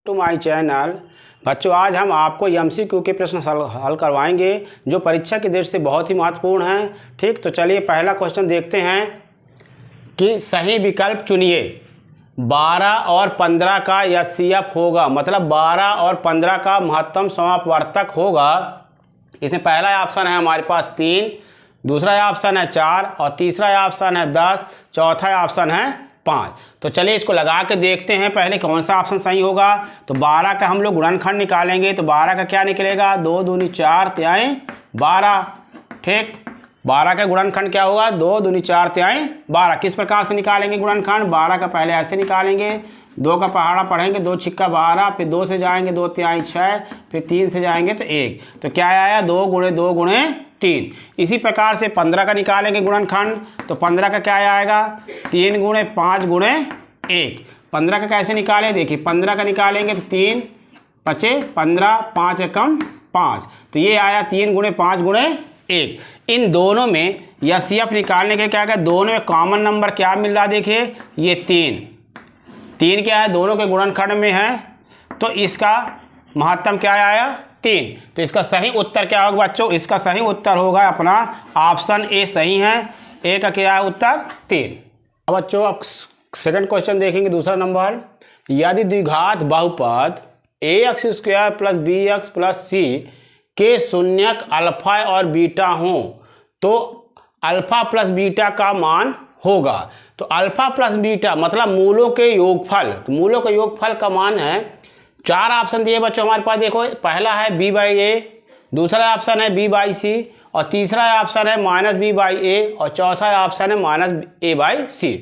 To my channel. बच्चों, आज हम आपको एमसीक्यू के प्रश्न हल करवाएंगे जो परीक्षा की दृष्टि से बहुत ही महत्वपूर्ण हैं। ठीक, तो चलिए पहला क्वेश्चन देखते हैं कि सही विकल्प चुनिए। 12 और 15 का एचसीएफ होगा, मतलब 12 और 15 का महत्तम समापवर्तक होगा। इसमें पहला ऑप्शन है हमारे पास 3, दूसरा ऑप्शन है 4 और तीसरा ऑप्शन है 10, चौथा ऑप्शन है 5। तो चलिए इसको लगा के देखते हैं पहले कौन सा ऑप्शन सही होगा। तो 12 का हम लोग गुणनखंड निकालेंगे तो 12 का क्या निकलेगा, 2 दूनी 4 तिहाई 12। ठीक, 12 का गुणनखंड क्या होगा, 2 दूनी 4 तिहाई 12। किस प्रकार से निकालेंगे गुणनखंड, 12 का पहले ऐसे निकालेंगे, 2 का पहाड़ा पढ़ेंगे, 2 छिक्का 12, फिर 2 से जाएंगे 2 तिहाई 6, फिर 3 से जाएंगे तो 1। तो क्या आया, 2 गुणे 2 गुणे 3। इसी प्रकार से 15 का निकालेंगे गुणनखंड तो 15 का क्या आएगा, 3 गुणे 5 गुणे 1। 15 का कैसे निकालें, देखिए 15 का निकालेंगे तो 3 पचे 15, 5 एकम 5, तो ये आया 3 गुणे 5 गुणे 1। इन दोनों में एचसीएफ निकालने के क्या क्या, दोनों में कॉमन नंबर क्या मिल रहा है, देखिए ये 3 क्या है, दोनों के गुणनखंड में है, तो इसका महत्तम क्या आया 3। तो इसका सही उत्तर क्या होगा बच्चों, इसका सही उत्तर होगा अपना ऑप्शन ए सही है। ए का क्या है उत्तर 3। अब बच्चों अब सेकंड क्वेश्चन देखेंगे, दूसरा नंबर। यदि द्विघात बहुपद ax² + bx + c के शून्यक अल्फा और बीटा हों तो अल्फा प्लस बीटा का मान होगा। तो अल्फा प्लस बीटा मतलब मूलों के योगफल, तो मूलों के योगफल का मान है, 4 ऑप्शन दिए बच्चों हमारे पास। देखो पहला है b/a, दूसरा ऑप्शन है b/c और तीसरा ऑप्शन है -b/a और चौथा ऑप्शन है -a/c।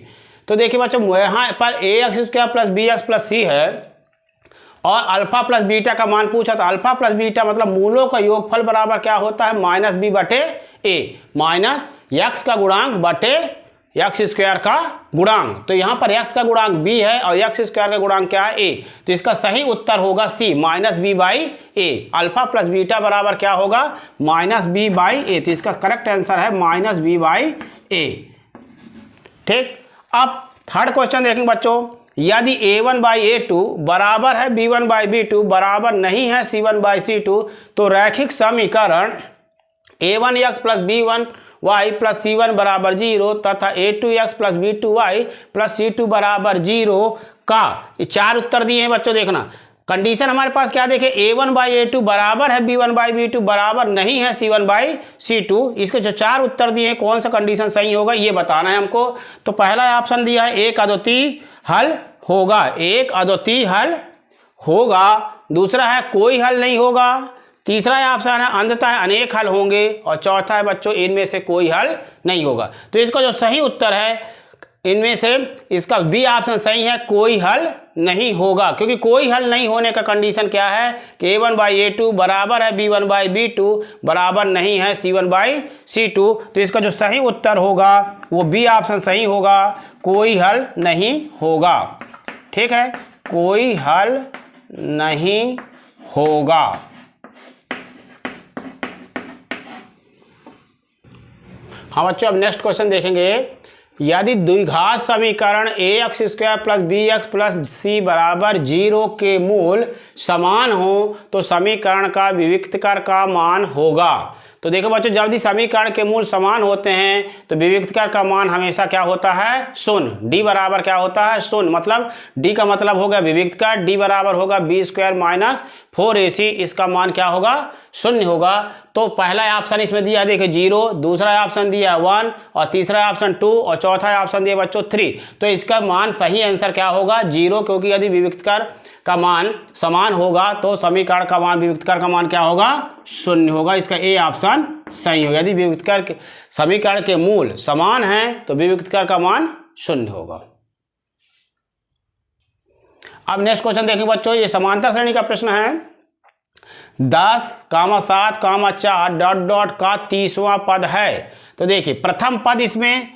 तो देखिए बच्चों यहाँ पर ax² + bx + c है और अल्फा प्लस बीटा का मान पूछा, तो अल्फा प्लस बीटा मतलब मूलों का योगफल बराबर क्या होता है, -b/a, माइनस x का गुणांक बटे x² का गुणांक। तो यहाँ पर x का गुणांक b है और x² का गुणांक क्या है a, तो इसका सही उत्तर होगा c -b/a। Alpha plus beta बराबर क्या होगा, -b/a, तो इसका करेक्ट आंसर है -b/a। ठीक, अब थर्ड क्वेश्चन देखेंगे बच्चों। यदि a1/a2 बराबर है b1/b2 बराबर नहीं है c1/c2 तो रैखिक समीकरण a1x + b1y + c1 = 0 तथा a2x + b2y + c2 = 0 का 4 उत्तर दिए हैं बच्चों। देखना कंडीशन हमारे पास क्या देखे, a1/a2 बराबर है b1/b2 बराबर नहीं है c1/c2। इसके जो 4 उत्तर दिए हैं कौन सा कंडीशन सही होगा ये बताना है हमको। तो पहला ऑप्शन दिया है एक अद्वितीय हल होगा, एक अद्वितीय हल होगा, दूसरा है कोई हल नहीं होगा, तीसरा ऑप्शन है अंततः अनेक हल होंगे और चौथा है बच्चों इनमें से कोई हल नहीं होगा। तो इसका जो सही उत्तर है इनमें से इसका बी ऑप्शन सही है, कोई हल नहीं होगा, क्योंकि कोई हल नहीं होने का कंडीशन क्या है कि a1/a2 बराबर है b1/b2 बराबर नहीं है c1/c2। तो इसका जो सही उत्तर होगा वो बी ऑप्शन सही होगा, कोई हल नहीं होगा। ठीक है, कोई हल नहीं होगा। हाँ बच्चों, अब नेक्स्ट क्वेश्चन देखेंगे। यदि द्विघात समीकरण ax² + bx + c = 0 के मूल समान हो तो समीकरण का विविक्तकर का मान होगा। तो देखो बच्चों, जब भी समीकरण के मूल समान होते हैं तो विविक्तकर का मान हमेशा क्या होता है, शून्य। d बराबर क्या होता है, शून्य, मतलब d का मतलब होगा विविक्तकर, d बराबर होगा b² - 4ac, इसका मान क्या होगा, शून्य होगा। तो पहला ऑप्शन इसमें दिया है देखिए 0, दूसरा ऑप्शन दिया 1 और तीसरा ऑप्शन 2 और चौथा ऑप्शन दिया बच्चों 3। तो इसका मान सही आंसर क्या होगा, 0, क्योंकि यदि विविक्तकर का मान समान होगा तो समीकरण का मान विविक्तकर का मान क्या होगा, शून्य होगा। इसका ए ऑप्शन सही होगा। यदि विविक्तकर के समीकरण के मूल समान हैं तो विविक्तकर का मान शून्य होगा। अब नेक्स्ट क्वेश्चन देखिए बच्चों, ये समांतर श्रेणी का प्रश्न है। 10, 7, 4 ... का 30वां पद है। तो देखिए प्रथम पद इसमें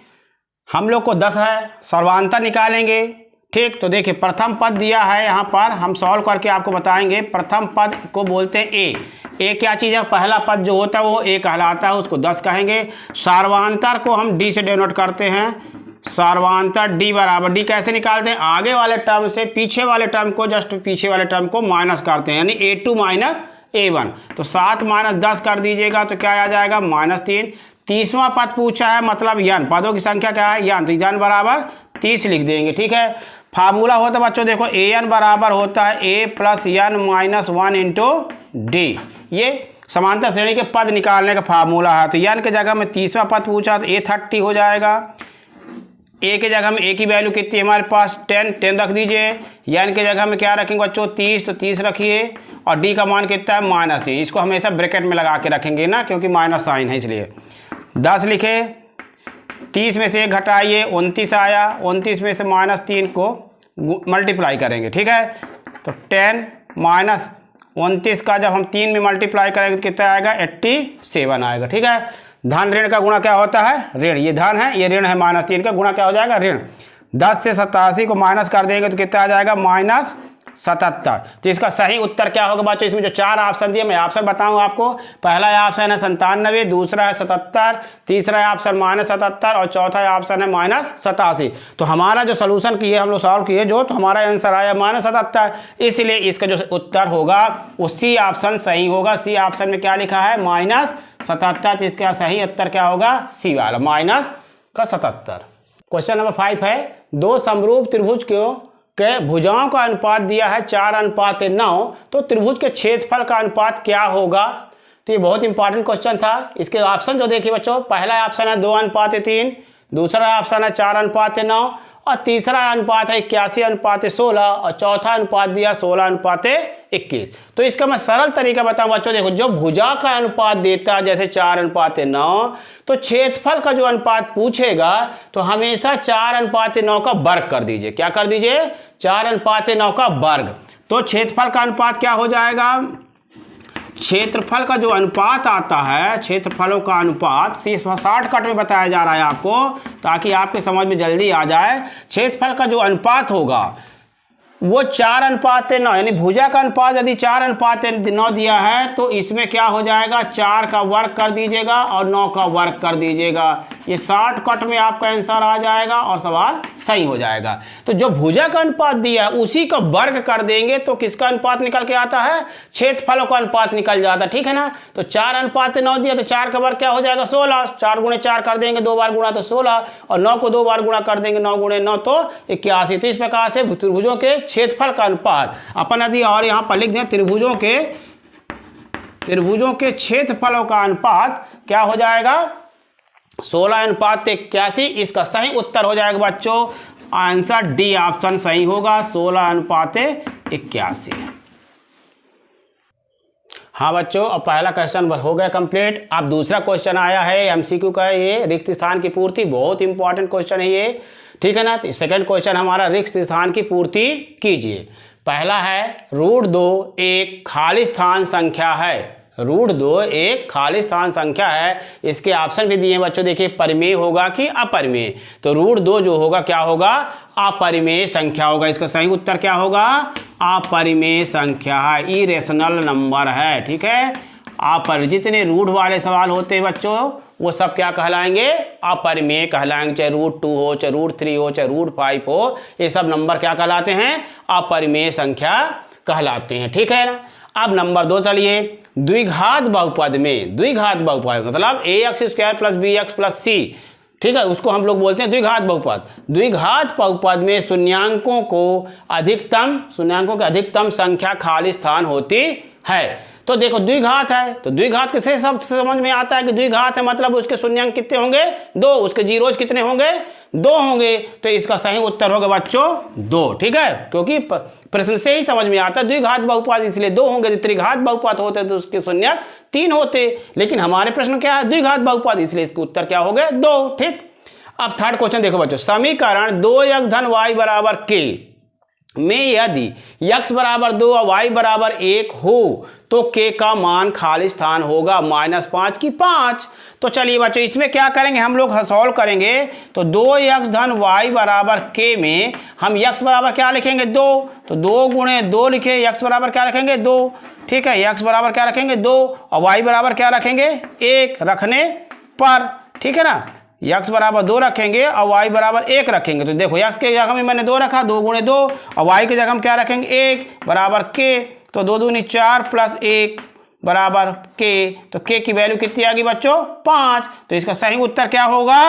हम लोग को 10 है, सर्वांतर निकालेंगे। ठीक, तो देखिए प्रथम पद दिया है, यहाँ पर हम सॉल्व करके आपको बताएंगे। प्रथम पद को बोलते हैं ए क्या चीज़ है, पहला पद जो होता है वो ए कहलाता है, उसको 10 कहेंगे। सर्वांतर को हम डी से डिनोट करते हैं, सर्वांतर डी बराबर, डी कैसे निकालते हैं, आगे वाले टर्म से पीछे वाले टर्म को, जस्ट पीछे वाले टर्म को माइनस करते हैं, यानी A2 माइनस A1। तो 7 माइनस 10 कर दीजिएगा तो क्या आ जाएगा -3। 30वां पद पूछा है, मतलब यन, पदों की संख्या क्या है यन, तो यन बराबर 30 लिख देंगे। ठीक है, फार्मूला होता है बच्चों देखो an बराबर होता है a plus n minus 1 into D. ये समांतर श्रेणी के पद निकालने का फार्मूला है। तो n के जगह में 30वां पद पूछा तो a 30 हो जाएगा। a के जगह में a की वैल्यू कितनी है हमारे पास 10 रख दीजिए। n के जगह में क्या रखेंगे बच्चों 30, तो 30 रखिए। और d का मान कितना है -3, इसको हमेशा ब्रैकेट में लगा के रखेंगे ना, क्योंकि माइनस साइन है इसलिए। 10 लिखे, 30 में से 1 घटाइए 29 आया, 29 में से -3 को मल्टीप्लाई करेंगे। ठीक है, तो 10 माइनस 29 का जब हम 3 में मल्टीप्लाई करेंगे तो कितना आएगा 87 आएगा। ठीक है, धन ऋण का गुणा क्या होता है ऋण, ये धन है ये ऋण है, -3 का गुणा क्या हो जाएगा ऋण। 10 से 87 को माइनस कर देंगे तो कितना आ जाएगा -77। तो इसका सही उत्तर क्या होगा बच्चों, इसमें जो 4 ऑप्शन दिए मैं ऑप्शन बताऊं आपको। पहला ऑप्शन है 97, दूसरा है 77, तीसरा ऑप्शन -77 और चौथा ऑप्शन है -87। तो हमारा जो सोल्यूशन किए हम लोग सॉल्व किए जो, तो हमारा आंसर आया -77। इसलिए इसका जो उत्तर होगा वो सी ऑप्शन सही होगा। सी ऑप्शन में क्या लिखा है -77, तो इसका सही उत्तर क्या होगा सी वाला -77। क्वेश्चन नंबर 5 है, दो समरूप त्रिभुज के भुजाओं का अनुपात दिया है 4:9, तो त्रिभुज के क्षेत्रफल का अनुपात क्या होगा। तो ये बहुत इंपॉर्टेंट क्वेश्चन था। इसके ऑप्शन जो देखिए बच्चों, पहला ऑप्शन है 2:3, दूसरा ऑप्शन है 4:9 और तीसरा अनुपात है 81:16 और चौथा अनुपात दिया 16:21। तो इसका मैं सरल तरीका बताऊं बच्चों, देखो जो भुजा का अनुपात देता है जैसे 4:9, तो क्षेत्रफल का जो अनुपात पूछेगा तो हमेशा 4:9 का वर्ग कर दीजिए। क्या कर दीजिए 4:9 का वर्ग। तो क्षेत्रफल का अनुपात क्या हो जाएगा, क्षेत्रफल का जो अनुपात आता है, क्षेत्रफलों का अनुपात शॉर्टकट में बताया जा रहा है आपको ताकि आपके समझ में जल्दी आ जाए। क्षेत्रफल का जो अनुपात होगा वो 4:9, यानी भुजा का अनुपात यदि 4:9 दिया है तो इसमें क्या हो जाएगा 4 का वर्ग कर दीजिएगा और 9 का वर्ग कर दीजिएगा। ये शॉर्टकट में आपका आंसर आ जाएगा और सवाल सही हो जाएगा। तो जो भुजा का अनुपात दिया है उसी का वर्ग कर देंगे तो किसका अनुपात निकल के आता है, क्षेत्रफलों का अनुपात निकल जाता है। ठीक है ना, तो 4:9 दिया तो 4 का वर्ग क्या हो जाएगा 16, 4 × 4 कर देंगे, 2 बार गुणा तो 16 और 9 को 2 बार गुणा कर देंगे, 9 × 9 तो 81। तो इस प्रकार से त्रिभुजों के क्षेत्रफल का अनुपात अपन यदि और यहाँ पर लिख दें त्रिभुजों के क्षेत्रफलों का अनुपात क्या हो जाएगा 16:81। इसका सही उत्तर हो जाएगा बच्चों आंसर डी ऑप्शन सही होगा 16:81। हाँ बच्चों, अब पहला क्वेश्चन हो गया कंप्लीट। अब दूसरा क्वेश्चन आया है एमसीक्यू का, ये रिक्त स्थान की पूर्ति, बहुत इंपॉर्टेंट क्वेश्चन है ये। ठीक है ना, तो सेकंड क्वेश्चन हमारा रिक्त स्थान की पूर्ति कीजिए। पहला है √2 एक खाली स्थान संख्या है, √2 एक खाली स्थान संख्या है। इसके ऑप्शन भी दिए हैं बच्चों, देखिए परिमेय होगा कि अपरिमेय। तो √2 जो होगा क्या होगा अपरिमेय संख्या होगा। इसका सही उत्तर क्या होगा अपरिमेय संख्या है, इरेशनल नंबर है। ठीक है, जितने रूट वाले सवाल होते हैं बच्चों वो सब क्या कहलाएंगे अपरिमेय कहलाएंगे, चाहे √2 हो, चाहे √3 हो, चाहे √5 हो, ये सब नंबर क्या कहलाते हैं अपरिमेय संख्या कहलाते हैं। ठीक है ना, अब नंबर 2 चलिए, द्विघात बहुपद में, द्विघात बहुपद मतलब ax² + bx + c, ठीक है, उसको हम लोग बोलते हैं द्विघात बहुपद। द्विघात बहुपद में शून्यांकों की अधिकतम संख्या खाली स्थान होती है। तो देखो द्विघात है तो द्विघात के से सब समझ में आता है कि द्विघात है मतलब उसके शून्यांक कितने होंगे 2, उसके जीरोज कितने होंगे 2 होंगे। तो इसका सही उत्तर होगा बच्चों 2। ठीक है, क्योंकि प्रश्न से ही समझ में आता है द्विघात बहुपद इसलिए 2 होंगे। त्रिघात बहुपद होते तो उसके शून्यांक 3 होते, लेकिन हमारे प्रश्न क्या है द्विघात बहुपद, इसलिए इसके उत्तर क्या हो गए 2। ठीक, अब थर्ड क्वेश्चन देखो बच्चों, समीकरण 2x धन y बराबर k में यदि x बराबर 2 और y बराबर 1 हो तो k का मान खाली स्थान होगा -5 की 5। तो चलिए बच्चों इसमें क्या करेंगे हम लोग सॉल्व करेंगे। तो 2x धन y बराबर k में हम x बराबर क्या लिखेंगे 2, तो 2 × 2 लिखे, x बराबर क्या रखेंगे 2। ठीक है, x बराबर क्या रखेंगे 2 और y बराबर क्या रखेंगे 1 रखने पर। ठीक है ना, x बराबर 2 रखेंगे और y बराबर 1 रखेंगे। तो देखो x के जगह में मैंने 2 रखा, 2 गुणे 2, और y की जगह हम क्या रखेंगे 1 बराबर k। तो 2 दूनी 4 प्लस 1 बराबर k। तो k की वैल्यू कितनी आ गई बच्चों 5। तो इसका सही उत्तर क्या होगा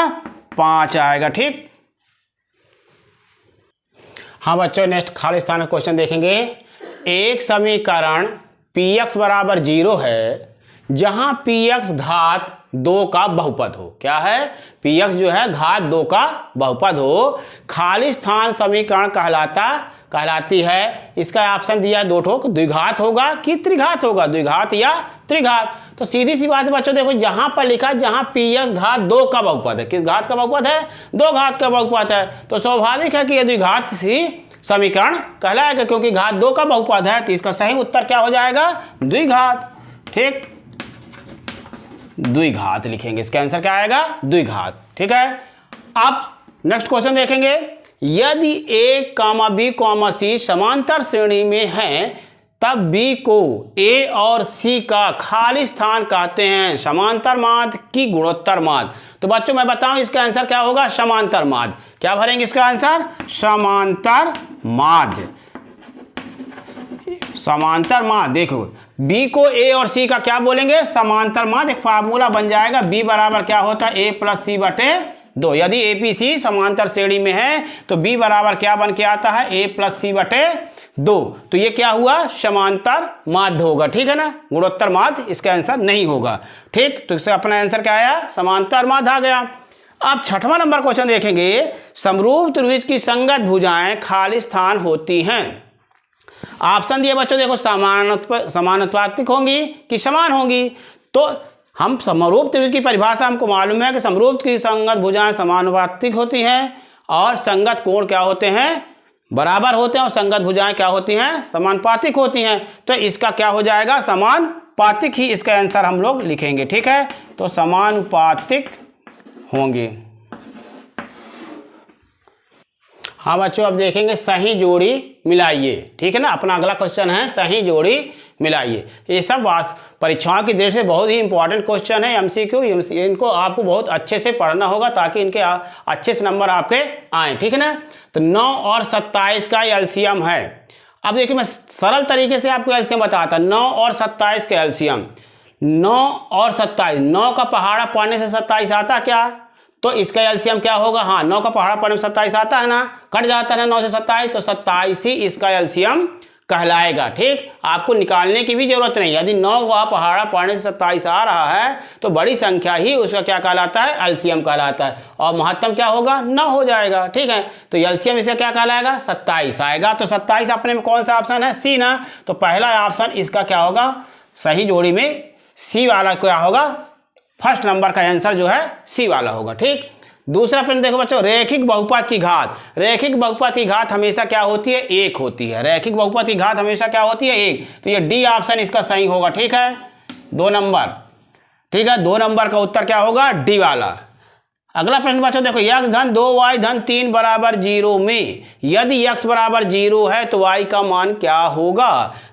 5 आएगा। ठीक। हाँ बच्चों, नेक्स्ट खाली स्थान का क्वेश्चन देखेंगे। एक समीकरण px बराबर 0 है जहां px घात 2 का बहुपद हो। क्या है, px जो है घात 2 का बहुपद हो। खाली स्थान समीकरण कहलाती है। इसका ऑप्शन दिया है 2 ठोक, द्विघात होगा कि त्रिघात होगा, द्विघात या त्रिघात। तो सीधी सी बात है बच्चों, देखो जहां पर लिखा जहां px घात 2 का बहुपद है। किस घात का बहुपद है 2 घात का बहुपद है। तो स्वाभाविक है कि यह द्विघात ही समीकरण कहलाएगा, क्योंकि घात 2 का बहुपद है। तो इसका सही उत्तर क्या हो जाएगा द्विघात। ठीक, द्विघात लिखेंगे, इसका आंसर क्या आएगा द्विघात। ठीक है। अब नेक्स्ट क्वेश्चन देखेंगे। यदि a, b, c समांतर श्रेणी में है तब b को a और c का खाली स्थान कहते हैं समांतर माध्य की गुणोत्तर माध्य। तो बच्चों मैं बताऊं इसका आंसर क्या होगा समांतर माध्य। क्या भरेंगे इसका आंसर समांतर माध्य। समांतर माध्य देखो b को a और c का क्या बोलेंगे समांतर माध्य। एक फार्मूला बन जाएगा b बराबर क्या होता है a प्लस सी बटे 2। यदि APC समांतर श्रेणी में है तो b बराबर क्या बन के आता है a प्लस सी बटे 2। तो ये क्या हुआ समांतर माध्य होगा। ठीक है ना, गुणोत्तर माध्य इसका आंसर नहीं होगा। ठीक, तो इसका अपना आंसर क्या आया समांतर माध्य आ गया। अब 6वां नंबर क्वेश्चन देखेंगे। समरूप त्रिभुज की संगत भुजाएं खाली स्थान होती हैं। ऑप्शन दिए बच्चों देखो समानुपातिक होंगी कि समान होंगी। तो हम समरूप त्रिभुज की परिभाषा हमको मालूम है कि समरूप की संगत भुजाएं समानुपातिक होती हैं और संगत कोण क्या होते हैं बराबर होते हैं, और संगत भुजाएं क्या होती हैं समानुपातिक होती हैं। तो इसका क्या हो जाएगा समानुपातिक ही इसका आंसर हम लोग लिखेंगे। ठीक है, तो समानुपातिक होंगे। हाँ बच्चों, अब देखेंगे सही जोड़ी मिलाइए। ठीक है ना, अपना अगला क्वेश्चन है सही जोड़ी मिलाइए। ये सब परीक्षाओं की दृष्टि से बहुत ही इंपॉर्टेंट क्वेश्चन है। MCQ इनको आपको बहुत अच्छे से पढ़ना होगा ताकि इनके अच्छे से नंबर आपके आए। ठीक है ना। तो 9 और 27 का एलसीएम है। अब देखिए मैं सरल तरीके से आपको एलसीएम बताता। 9 और 27 का एलसीएम 9 और 27, 9 का पहाड़ा पढ़ने से 27 आता क्या, तो इसका एलसीएम क्या होगा। हाँ 9 का पहाड़ा पढ़ने में 27 आता है ना, कट जाता है ना 9 से 27, तो 27 ही इसका एलसीएम कहलाएगा। ठीक, आपको निकालने की भी जरूरत नहीं। यदि 9 का पहाड़ा पढ़ने से 27 आ रहा है तो बड़ी संख्या ही उसका क्या कहलाता है एलसीएम कहलाता है, और महत्तम क्या होगा 9 हो जाएगा। ठीक है, तो एलसीएम इसका क्या कहलाएगा 27 आएगा। तो 27 अपने में कौन सा ऑप्शन है सी ना, तो पहला ऑप्शन इसका क्या होगा सही जोड़ी में सी वाला क्या होगा, फर्स्ट नंबर का आंसर जो है सी वाला होगा। ठीक, दूसरा प्रश्न देखो बच्चों, रैखिक बहुपद की घात। रैखिक बहुपद की घात हमेशा क्या होती है 1 होती है। रैखिक बहुपद की घात हमेशा क्या होती है 1। तो ये डी ऑप्शन इसका सही होगा। ठीक है, 2 नंबर। ठीक है, 2 नंबर का उत्तर क्या होगा डी वाला। अगला प्रश्न बच्चों देखो, x धन 2y धन 3 बराबर 0 में यदि x बराबर 0 है तो y का मान क्या होगा।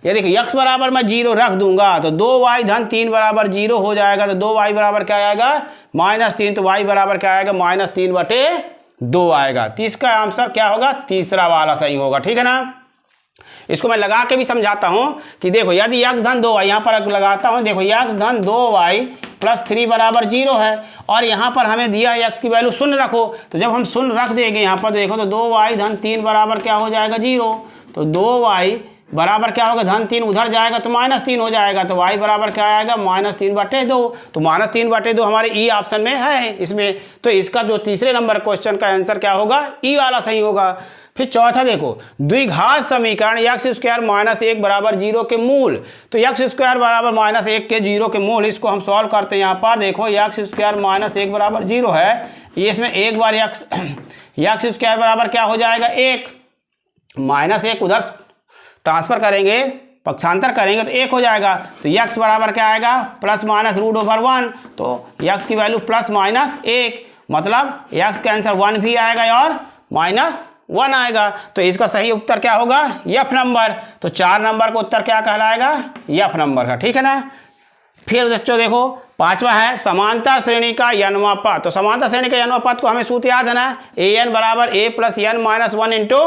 ये देखो x बराबर मैं 0 रख दूंगा तो 2y धन 3 बराबर 0 हो जाएगा। तो 2y बराबर क्या आएगा -3, तो y बराबर क्या आएगा -3 बटे 2 आएगा। तो इसका आंसर क्या होगा तीसरा वाला सही होगा। ठीक है ना, इसको मैं लगा के भी समझाता हूं कि देखो यदि x धन 2y यहाँ पर लगाता हूं, देखो x धन 2y प्लस 3 बराबर 0 है, और यहाँ पर हमें दिया है x की वैल्यू 0 रखो। तो जब हम 0 रख देंगे यहाँ पर देखो तो 2y धन 3 बराबर क्या हो जाएगा 0। तो 2y बराबर क्या होगा धन 3 उधर जाएगा तो -3 हो जाएगा। तो y बराबर क्या आएगा -3 बटे 2। तो -3 बटे 2 हमारे ई ऑप्शन में है इसमें। तो इसका जो तीसरे नंबर क्वेश्चन का आंसर क्या होगा ई वाला सही होगा। फिर चौथा देखो, द्विघात समीकरण x² - 1 बराबर 0 के मूल। तो x² बराबर -1 के 0 के मूल, इसको हम सॉल्व करते हैं। यहाँ पर देखो x² - 1 बराबर 0 है, ये इसमें एक बार x² बराबर क्या हो जाएगा 1, -1 उधर ट्रांसफर करेंगे पक्षांतर करेंगे तो 1 हो जाएगा। तो x बराबर क्या आएगा +-√1। तो x की वैल्यू +-1, मतलब x का आंसर 1 भी आएगा और -1 आएगा। तो इसका सही उत्तर क्या होगा F नंबर। तो 4 नंबर का उत्तर क्या कहलाएगा F नंबर का। ठीक है ना। फिर बच्चों देखो पांचवा है समांतर श्रेणी का अनुपात। तो समांतर श्रेणी का अनुपात को हमें सूत्र याद है ना, an बराबर a plus n minus 1 into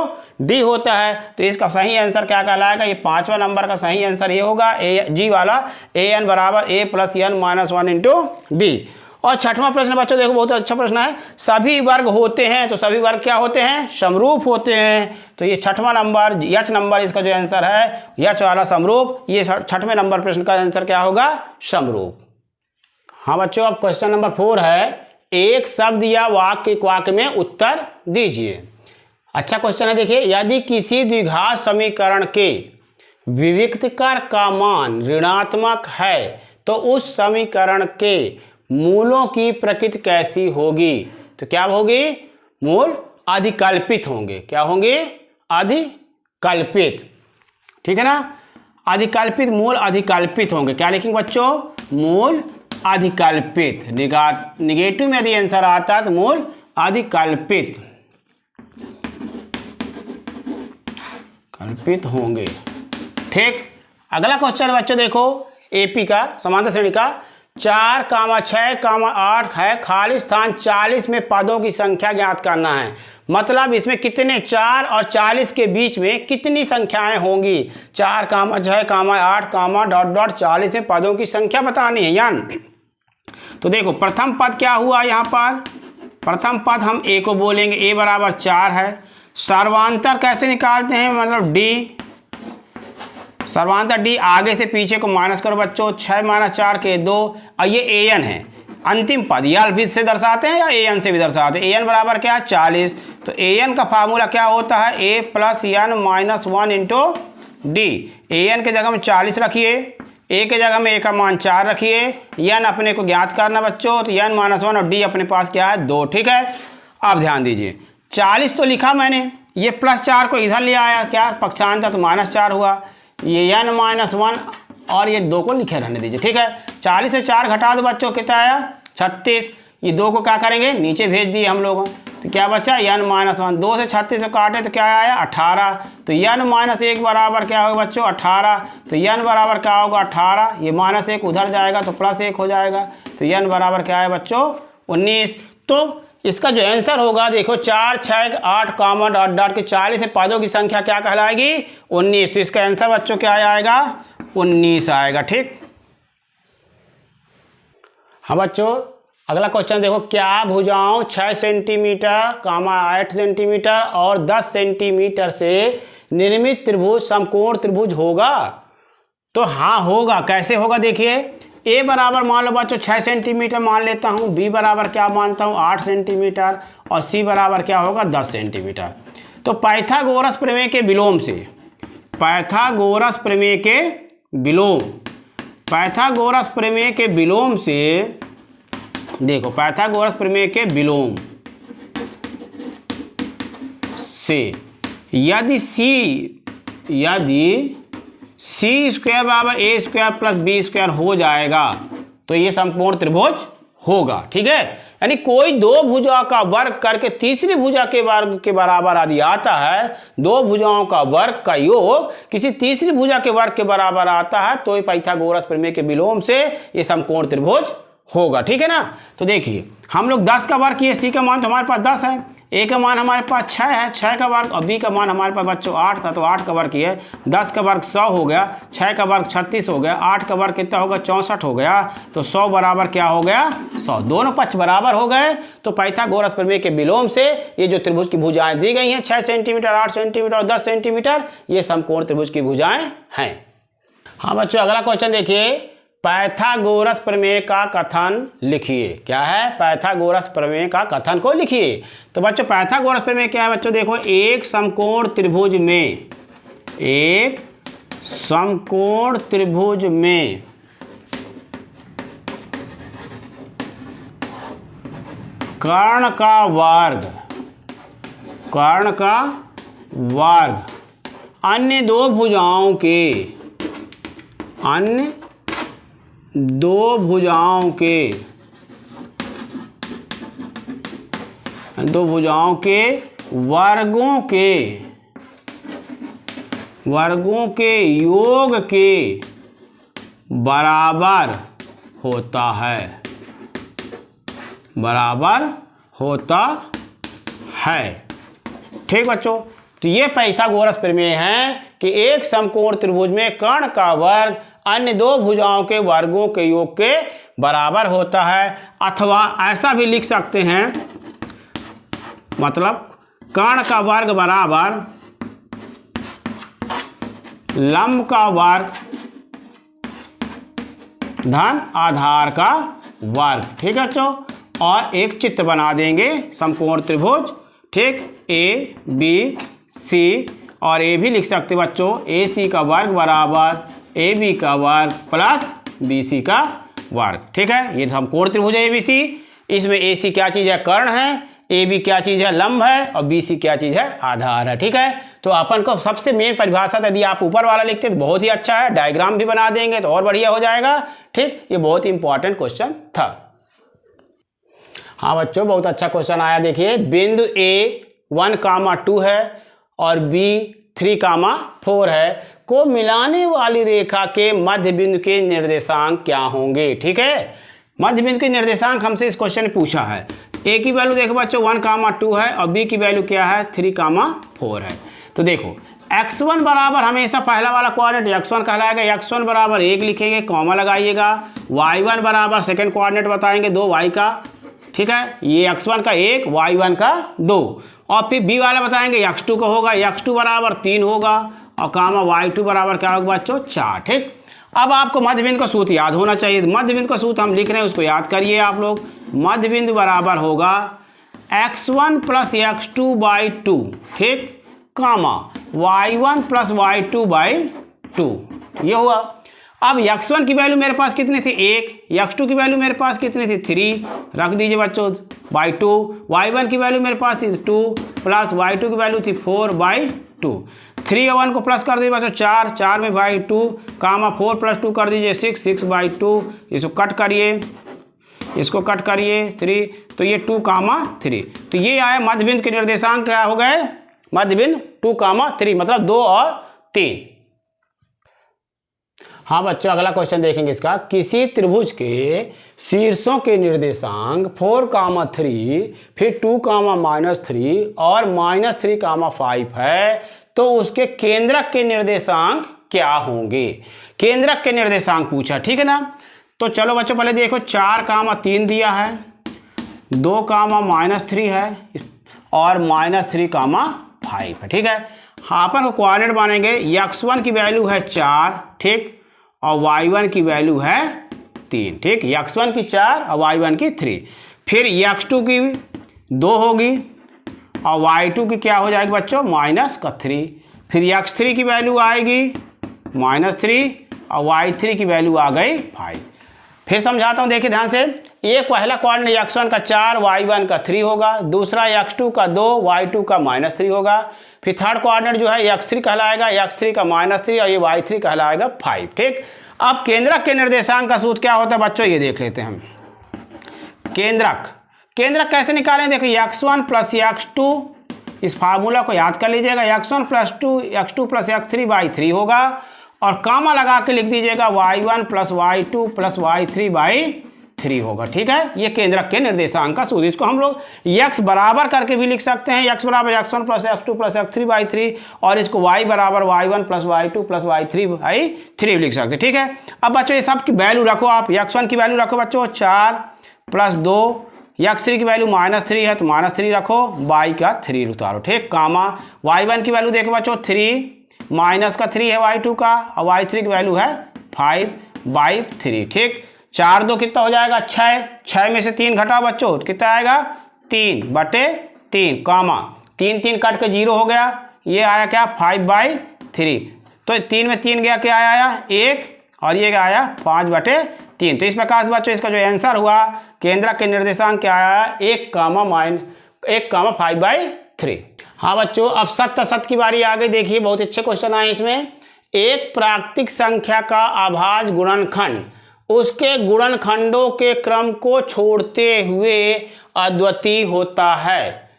D होता है। तो इसका सही आंसर क्या कहलाएगा, ये पांचवा नंबर का सही आंसर ये होगा जी वाला, an बराबर a plus n minus 1 into D. और छठवां प्रश्न बच्चों देखो बहुत अच्छा प्रश्न है, सभी वर्ग होते हैं, तो सभी वर्ग क्या होते हैं, समरूप होते हैं। तो ये छठवां नंबर एच नंबर इसका जो आंसर है एच वाला समरूप, ये छठवें नंबर प्रश्न का आंसर क्या होगा, समरूप। हाँ बच्चों अब क्वेश्चन नंबर 4 है, एक शब्द या वाक्य में उत्तर दीजिए। अच्छा क्वेश्चन है, देखिए यदि किसी द्विघात समीकरण के विविक्तकर का मान ऋणात्मक है तो उस समीकरण के मूलों की प्रकृति कैसी होगी। तो क्या होगी, मूल अधिकल्पित होंगे। क्या होंगे, अधिकल्पित, ठीक है ना, अधिकल्पित, मूल अधिकल्पित होंगे। क्या लिखेंगे बच्चों, मूल अधिकल्पित। निगेटिव में यदि आंसर आता है तो मूल अधिकल्पित कल्पित होंगे। ठीक, अगला क्वेश्चन बच्चों देखो एपी का समांतर श्रेणी का 4,6,8 है, खाली स्थान 40 में पदों की संख्या ज्ञात करना है। मतलब इसमें कितने 4 और 40 के बीच में कितनी संख्याएं होंगी, 4,6,8 ..40 में पदों की संख्या बतानी है यान। तो देखो प्रथम पद क्या हुआ, यहाँ पर प्रथम पद हम ए को बोलेंगे, ए बराबर 4 है। सर्वांतर कैसे निकालते हैं, मतलब डी, सर्वांतर डी आगे से पीछे को माइनस करो बच्चों, 6 - 4 के 2, और ये ए एन है अंतिम पद, या भी से दर्शाते हैं या ए एन से भी दर्शाते हैं। ए एन बराबर क्या है 40, तो ए एन का फार्मूला क्या होता है, A plus N minus 1 into D. A N के जगह में 40 रखिए, ए के जगह में ए का मान 4 रखिए, एन अपने को ज्ञात करना बच्चों, तो एन माइनस 1 और डी अपने पास क्या है 2। ठीक है, अब ध्यान दीजिए 40 तो लिखा मैंने, ये प्लस 4 को इधर ले आया, क्या पक्षांतर, तो -4 हुआ। ये n माइनस 1 और ये 2 को लिखे रहने दीजिए। ठीक है, 40 से 4 घटा दो बच्चों, कितना आया 36। ये 2 को क्या करेंगे, नीचे भेज दिए हम लोगों, तो क्या बचा n माइनस 1। 2 से 36 को काटे तो क्या आया 18, तो n माइनस 1 बराबर क्या होगा बच्चों 18। तो n बराबर क्या होगा 18, ये -1 उधर जाएगा तो +1 हो जाएगा, तो n बराबर क्या है बच्चों 19। तो इसका जो आंसर होगा देखो 4, 6, 8 ...डॉट के 40 पदों की संख्या क्या कहलाएगी 19। तो इसका आंसर बच्चों क्या आएगा 19 आएगा। ठीक, हाँ बच्चों अगला क्वेश्चन देखो, क्या भुजाओं 6 सेंटीमीटर, 8 सेंटीमीटर और 10 सेंटीमीटर से निर्मित त्रिभुज समकोण त्रिभुज होगा। तो हाँ होगा, कैसे होगा देखिए, ए बराबर मान लो बच्चों 6 सेंटीमीटर मान लेता हूँ, बी बराबर क्या मानता हूँ 8 सेंटीमीटर, और सी बराबर क्या होगा 10 सेंटीमीटर। तो पाइथागोरस प्रमेय के विलोम से, पाइथागोरस प्रमेय के विलोम, पाइथागोरस प्रमेय के विलोम से देखो, पाइथागोरस प्रमेय के विलोम से यदि सी स्क्वायर बराबर ए स्क्वायर प्लस बी स्क्वायर हो जाएगा तो ये समकोण त्रिभुज होगा। ठीक है, यानी कोई दो भुजा का वर्ग करके तीसरी भुजा के वर्ग के बराबर यदि आता है, दो भुजाओं का वर्ग का योग किसी तीसरी भुजा के वर्ग के बराबर आता है, तो पाइथागोरस प्रमेय के विलोम से ये समकोण त्रिभुज होगा। ठीक है ना, तो देखिए हम लोग 10 का वर्ग किए, सी का मान तो हमारे पास 10 है, ए का मान हमारे पास 6 है, 6 का वर्ग, और बी का मान हमारे पास बच्चों 8 था, तो 8 का वर्ग किए, 10 का वर्ग 100 हो गया, 6 का वर्ग 36 हो गया, 8 का वर्ग कितना होगा 64 हो गया, तो 100 बराबर क्या हो गया 100, दोनों पक्ष बराबर हो गए। तो पाइथागोरस प्रमेय के विलोम से ये जो त्रिभुज की भुजाएं दी गई हैं 6 सेंटीमीटर, 8 सेंटीमीटर और 10 सेंटीमीटर, ये समकोण त्रिभुज की भुजाएं हैं। हाँ बच्चों अगला क्वेश्चन देखिए, पाइथागोरस प्रमेय का कथन लिखिए। क्या है, पाइथागोरस प्रमेय का कथन को लिखिए। तो बच्चों पाइथागोरस प्रमेय क्या है बच्चों, देखो एक समकोण त्रिभुज में, एक समकोण त्रिभुज में कर्ण का वर्ग, कर्ण का वर्ग अन्य दो भुजाओं के, अन्य दो भुजाओं के, दो भुजाओं के वर्गों के योग के बराबर होता है, बराबर होता है। ठीक बच्चों, तो ये पाइथागोरस प्रमेय है कि एक समकोण त्रिभुज में कर्ण का वर्ग अन्य दो भुजाओं के वर्गों के योग के बराबर होता है। अथवा ऐसा भी लिख सकते हैं, मतलब कर्ण का वर्ग बराबर लंब का वर्ग धन आधार का वर्ग। ठीक है बच्चों, और एक चित्र बना देंगे समकोण त्रिभुज। ठीक, ए बी सी, और ए भी लिख सकते बच्चों, ए सी का वर्ग बराबर ए बी का वर्ग प्लस बी सी का वर्ग। ठीक है, ये समकोण त्रिभुज है ए बी सी। इसमें ए सी क्या चीज़ है, कर्ण है, ए बी क्या चीज़ है, लंब है, और बी सी क्या चीज़ है, आधार है। ठीक है, तो अपन को सबसे मेन परिभाषा यदि आप ऊपर वाला लिखते तो बहुत ही अच्छा है, डायग्राम भी बना देंगे तो और बढ़िया हो जाएगा। ठीक, ये बहुत ही इंपॉर्टेंट क्वेश्चन था। हाँ बच्चों, बहुत अच्छा क्वेश्चन आया। देखिए, बिंदु ए 1,2 है और बी 3,4 है को मिलाने वाली रेखा के मध्य बिंदु के निर्देशांक क्या होंगे। ठीक है, मध्य बिंदु के निर्देशांक हमसे इस क्वेश्चन ने पूछा है। ए की वैल्यू देखो बच्चों 1,2 है और बी की वैल्यू क्या है, 3,4 है। तो देखो x1 बराबर हमेशा पहला वाला कोऑर्डिनेट x1 कहलाएगा, x1 बराबर 1 लिखेंगे, कॉमा लगाइएगा। y1 बराबर सेकेंड कोऑर्डिनेट बताएंगे 2y का। ठीक है, ये x1 का 1, y1 का 2, और फिर b वाला बताएंगे x2 का होगा, x2 बराबर 3 होगा, और कामा y2 बराबर क्या होगा बच्चों 4। ठीक, अब आपको मध्य बिंदु का सूत्र याद होना चाहिए। मध्य बिंदु का सूत्र हम लिख रहे हैं, उसको याद करिए आप लोग। मध्य बिंदु बराबर होगा x1 प्लस x2 बाई 2, ठीक, कामा y1 प्लस y2 बाई 2, ये हुआ। अब x1 की वैल्यू मेरे पास कितनी थी, 1, x2 की वैल्यू मेरे पास कितनी थी, 3, रख दीजिए बच्चों बाई 2, y1 की वैल्यू मेरे पास थी 2 प्लस y2 की वैल्यू थी 4 बाई 2, 3 और 1 को प्लस कर दीजिए बच्चों 4, 4 में बाई 2, कामा 4 प्लस 2 कर दीजिए 6, 6 बाई 2, इसको कट करिए, इसको कट करिए 3, तो ये 2,3, तो ये आया मध्य बिंदु के निर्देशांक क्या हो गए, मध्य बिंदु 2,3, मतलब 2 और 3। हाँ बच्चों, अगला क्वेश्चन देखेंगे इसका। किसी त्रिभुज के शीर्षों के निर्देशांक 4,3, फिर 2,-3 और -3,5 है, तो उसके केंद्रक के निर्देशांक क्या होंगे। केंद्रक के निर्देशांक पूछा, ठीक है ना। तो चलो बच्चों पहले देखो, 4,3 दिया है, 2,-3 है और -3,5 है। ठीक है, हाँ अपन को कोऑर्डिनेट मानेंगे, x1 की वैल्यू है 4, ठीक, और y1 की वैल्यू है 3, ठीक, x1 की 4 और y1 की 3, फिर x2 की 2 होगी और y2 की क्या हो जाएगी बच्चों, -3, फिर x3 की वैल्यू आएगी -3 और y3 की वैल्यू आ गई 5। फिर समझाता हूँ, देखिए ध्यान से। एक पहला कोऑर्डिनेट x1 का 4, y1 का 3 होगा, दूसरा x2 का 2, y2 का -3 होगा, फिर थर्ड कोऑर्डिनेट जो है x3 कहलाएगा, x3 का -3 और ये y3 कहलाएगा 5। ठीक, अब केंद्रक के निर्देशांक का सूत्र क्या होता है बच्चों, ये देख लेते हैं हम। केंद्रक कैसे निकालें, देखो x1 प्लस x2, इस फार्मूला को याद कर लीजिएगा, x1 plus 2 x2 plus x3 by 3 होगा, और कामा लगा के लिख दीजिएगा y1 plus y2 plus y3 by 3 होगा। ठीक है, ये केंद्रक के निर्देशांक का सूत्र। इसको हम लोग x बराबर करके भी लिख सकते हैं, x बराबर x1 plus x2 plus x3 by 3, और इसको y बराबर y1 plus y2 plus y3 by 3 लिख सकते हैं। ठीक है, अब बच्चों ये सब की वैल्यू रखो आप। x1 की वैल्यू रखो बच्चों 4 प्लस 2, x3 की वैल्यू -3 है तो -3 रखो, y का 3 उतारो, ठीक, कामा y1 की वैल्यू देखो बच्चों 3, माइनस का 3 है y2 का, और y3 की वैल्यू है 5 बाई 3। ठीक, 4 2 कितना हो जाएगा 6, 6 में से 3 घटाओ बच्चों, कितना आएगा 3 बटे 3, कामा 3 3 कट के 0 हो गया, ये आया क्या 5 बाई 3, तो 3 में 3 गया, क्या आया 1, और ये क्या आया 5 बटे 3। तो इस प्रकार से बच्चों इसका जो आंसर हुआ, केंद्रक के निर्देशांक क्या आया, 1,5/3। हाँ बच्चों, अब सत्य की बारी आ गई। देखिए बहुत अच्छे क्वेश्चन आए इसमें। एक प्राकृतिक संख्या का अभाज्य गुणनखंड उसके गुणनखंडों के क्रम को छोड़ते हुए अद्वितीय होता है।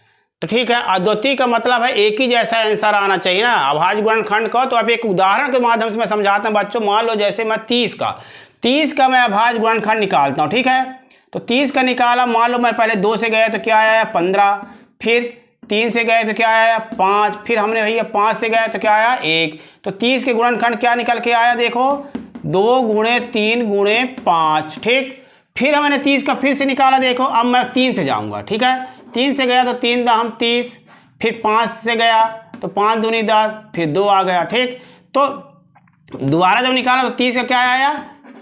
तो ठीक है, अद्वितीय का मतलब है एक ही जैसा आंसर आना चाहिए ना अभाज्य गुणनखंड का। तो अब एक उदाहरण के माध्यम से मैं समझाता हूँ बच्चों। मान लो जैसे मैं 30 का मैं अभाज्य गुणनखंड निकालता हूँ, ठीक है। तो 30 का निकाला, मान लो मैं पहले 2 से गया तो क्या आया 15, फिर 3 से गए तो क्या आया 5, फिर हमने भैया 5 से गए तो क्या आया 1। तो 30 के गुणनखंड क्या निकल के आया, देखो 2 गुणे 3 गुणे 5, ठीक। फिर हमने 30 का फिर से निकाला, देखो अब मैं 3 से जाऊंगा, ठीक है। 3 से गया तो 3 दाम 30, फिर 5 से गया तो 5 दूनी 10, फिर 2 आ गया, ठीक। तो दोबारा जब निकाला तो 30 का क्या आया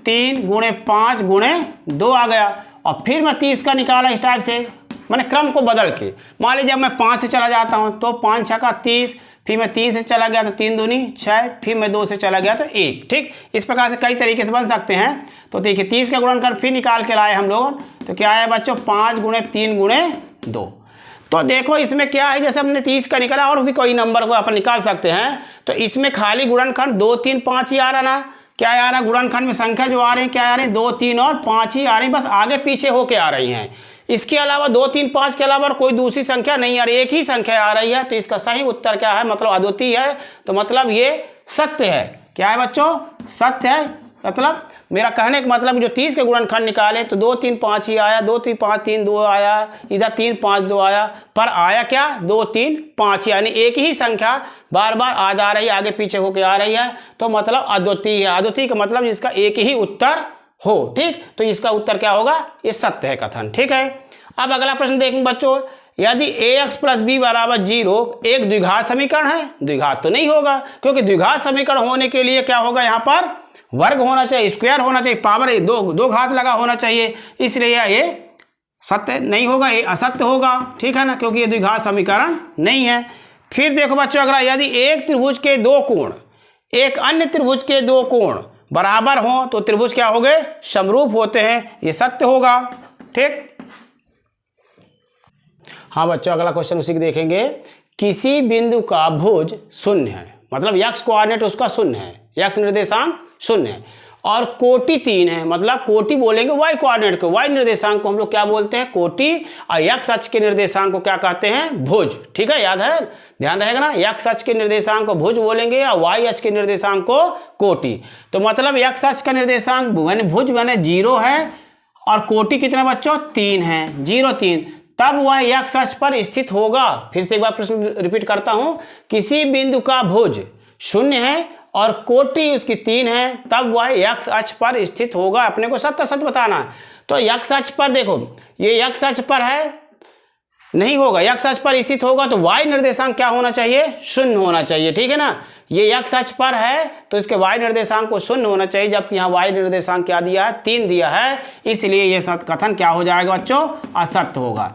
3 गुणे 5 गुणे 2 आ गया। और फिर मैं 30 का निकाला इस टाइप से, मैंने क्रम को बदल के। मान लीजिए जब मैं 5 से चला जाता हूँ तो 5 6 का 30, फिर मैं 3 से चला गया तो 3 दूनी 6, फिर मैं 2 से चला गया तो 1, ठीक। इस प्रकार से कई तरीके से बन सकते हैं। तो देखिए 30 का गुणनखंड फिर निकाल के लाए हम लोग, तो क्या है बच्चों 5 गुणे 3 गुणे 2। तो देखो इसमें क्या है, जैसे हमने 30 का निकाला और भी कोई नंबर को अपन निकाल सकते हैं। तो इसमें खाली गुणनखंड 2 3 5 ही आ रहा ना, क्या आ रहा गुणनखंड में संख्या जो आ रही है क्या आ रही है 2 3 और 5 ही आ रही, बस आगे पीछे होके आ रही हैं। इसके अलावा 2 3 5 के अलावा कोई दूसरी संख्या नहीं आ रही, एक ही संख्या आ रही है। तो इसका सही उत्तर क्या है, मतलब अद्वितीय है। तो मतलब ये सत्य है। क्या है बच्चों, सत्य है। मतलब मेरा कहने का मतलब जो 30 के गुणनखंड निकाले तो 2 3 5 ही आया, 2 3 5 3 2 आया, इधर 3 5 2 आया, पर आया क्या 2 3 5, यानी एक ही संख्या बार बार आ जा रही है, आगे पीछे होके आ रही है। तो मतलब अद्वितीय है। अद्वितीय का मतलब जिसका एक ही उत्तर हो, ठीक। तो इसका उत्तर क्या होगा, ये सत्य है कथन, ठीक है। अब अगला प्रश्न देखेंगे बच्चों, यदि ax प्लस बी बराबर 0 एक द्विघात समीकरण है, द्विघात तो नहीं होगा क्योंकि द्विघात समीकरण होने के लिए क्या होगा, यहाँ पर वर्ग होना चाहिए, स्क्वायर होना चाहिए, पावर दो घात लगा होना चाहिए, इसलिए ये सत्य नहीं होगा, ये असत्य होगा, ठीक है ना, क्योंकि ये द्विघात समीकरण नहीं है। फिर देखो बच्चों अगला, यदि एक त्रिभुज के दो कोण एक अन्य त्रिभुज के दो कोण बराबर हों तो त्रिभुज क्या हो गए, समरूप होते हैं, ये सत्य होगा, ठीक। हाँ बच्चों अगला क्वेश्चन उसी को देखेंगे। किसी बिंदु का भुज शून्य है, मतलब x कोऑर्डिनेट उसका शून्य है, x निर्देशांक शून्य है, और कोटि 3 है, मतलब कोटि बोलेंगे y कोऑर्डिनेट को, y निर्देशांक को हम लोग क्या बोलते हैं कोटि, और x अक्ष के निर्देशांक को क्या कहते हैं भुज, ठीक है, याद है, ध्यान रहेगा ना। x अक्ष के निर्देशांक को भुज बोलेंगे और y अक्ष के निर्देशांक को कोटि। तो मतलब x अक्ष का निर्देशांक भुज बने 0 है और कोटि कितने बच्चों 3 है, 0 3, तब वह x अक्ष पर स्थित होगा। फिर से एक बार प्रश्न रिपीट करता हूं, किसी बिंदु का भुज शून्य है और कोटि उसकी 3 है, तब वह x अक्ष पर स्थित होगा। अपने को सत्य सत्य बताना। तो x अक्ष पर देखो, ये x अक्ष पर है, नहीं होगा, x अक्ष पर स्थित होगा तो y निर्देशांक क्या होना चाहिए, शून्य होना चाहिए, ठीक है ना। ये x अक्ष पर है तो इसके y निर्देशांक को शून्य होना चाहिए, जबकि यहाँ y निर्देशांक क्या दिया है 3 दिया है, इसलिए ये सत्य कथन क्या हो जाएगा बच्चों, असत्य होगा।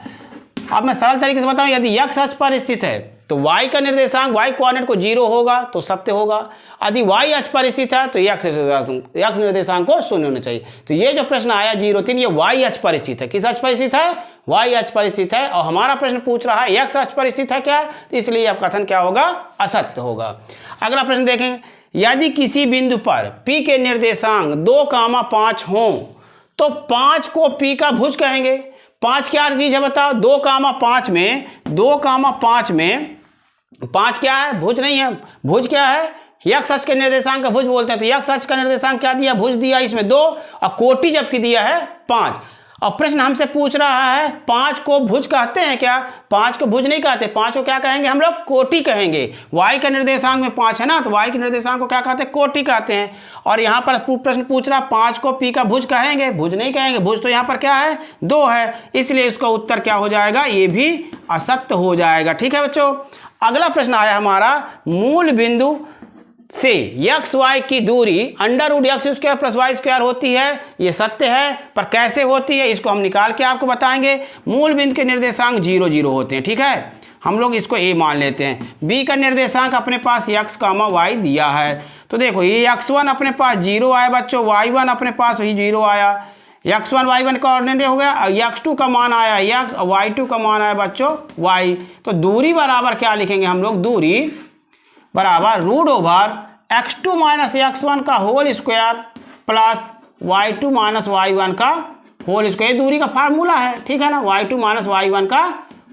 अब मैं सरल तरीके से बताऊं, यदि x अक्ष पर स्थित है तो y का निर्देशांक y कोऑर्डिनेट को 0 होगा तो सत्य होगा, यदि y अक्ष पर स्थित है तो x निर्देशांक को शून्य होना चाहिए। तो ये जो प्रश्न आया 0 3, ये y अक्ष पर स्थित है, किस अक्ष पर स्थित है, y अक्ष पर स्थित है, और हमारा प्रश्न पूछ रहा है x अक्ष पर स्थित है क्या, तो इसलिए अब कथन क्या होगा, असत्य होगा। अगला प्रश्न देखेंगे, यदि किसी बिंदु पर p के निर्देशांक 2,5 हों तो 5 को p का भुज कहेंगे। 5 क्या चीज है बताओ, 2,5 में 2,5 में 5 क्या है, भुज नहीं है, भुज क्या है, x अक्ष के निर्देशांक का भुज बोलते हैं। तो x अक्ष का निर्देशांक क्या दिया, भुज दिया इसमें 2, और कोटि जबकि दिया है 5। और प्रश्न हमसे पूछ रहा है 5 को भुज कहते हैं क्या, 5 को भुज नहीं कहते, 5 को क्या कहेंगे हम लोग, कोटि कहेंगे। y का निर्देशांक में 5 है ना, तो y के निर्देशांक को क्या कहते हैं, कोटि कहते हैं। और यहाँ पर प्रश्न पूछ रहा 5 को p का भुज कहेंगे, भुज नहीं कहेंगे, भुज तो यहाँ पर क्या है 2 है, इसलिए इसका उत्तर क्या हो जाएगा, ये भी असत्य हो जाएगा, ठीक है बच्चों। अगला प्रश्न आया हमारा, मूल बिंदु से एक्स वाई की दूरी √x² + y² होती है, ये सत्य है, पर कैसे होती है इसको हम निकाल के आपको बताएंगे। मूल बिंदु के निर्देशांक 0 0 होते हैं, ठीक है, हम लोग इसको a मान लेते हैं। b का निर्देशांक अपने पास x, y दिया है, तो देखो ये x1 अपने पास 0 आया बच्चों, y1 अपने पास वही 0 आया, x1 y1 का ऑर्डिनेट हो गया, x2 का मान आया x और y2 का मान आया बच्चों y। तो दूरी बराबर क्या लिखेंगे हम लोग, दूरी बराबर √x2 - x1 का whole square plus y2 - y1 का होल स्क्वायर, दूरी का फार्मूला है, ठीक है ना, y2 - y1 का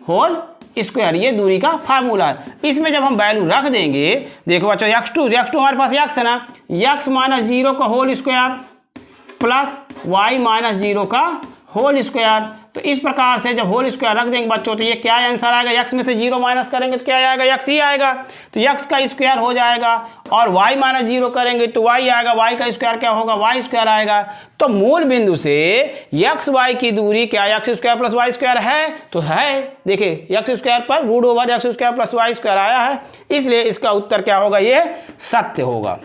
होल स्क्वायर, ये दूरी का फार्मूला है। इसमें जब हम वैल्यू रख देंगे, देखो बच्चों x2 हमारे पास x है ना, x माइनस 0 का whole square plus y minus 0 का होल स्क्वायर। तो इस प्रकार से जब होल स्क्वायर रख देंगे बच्चों, तो ये क्या आंसर आएगा, x में से 0 माइनस करेंगे तो क्या आएगा, x ही आएगा। तो x का स्क्वायर हो जाएगा, और y माइनस 0 करेंगे तो y आएगा, y का स्क्वायर क्या होगा, y स्क्वायर आएगा। तो मूल बिंदु से x y की दूरी क्या x square plus y square है, तो है। देखिए x स्क्वायर पर root over x square plus y square आया है, इसलिए इसका उत्तर क्या होगा, ये सत्य होगा।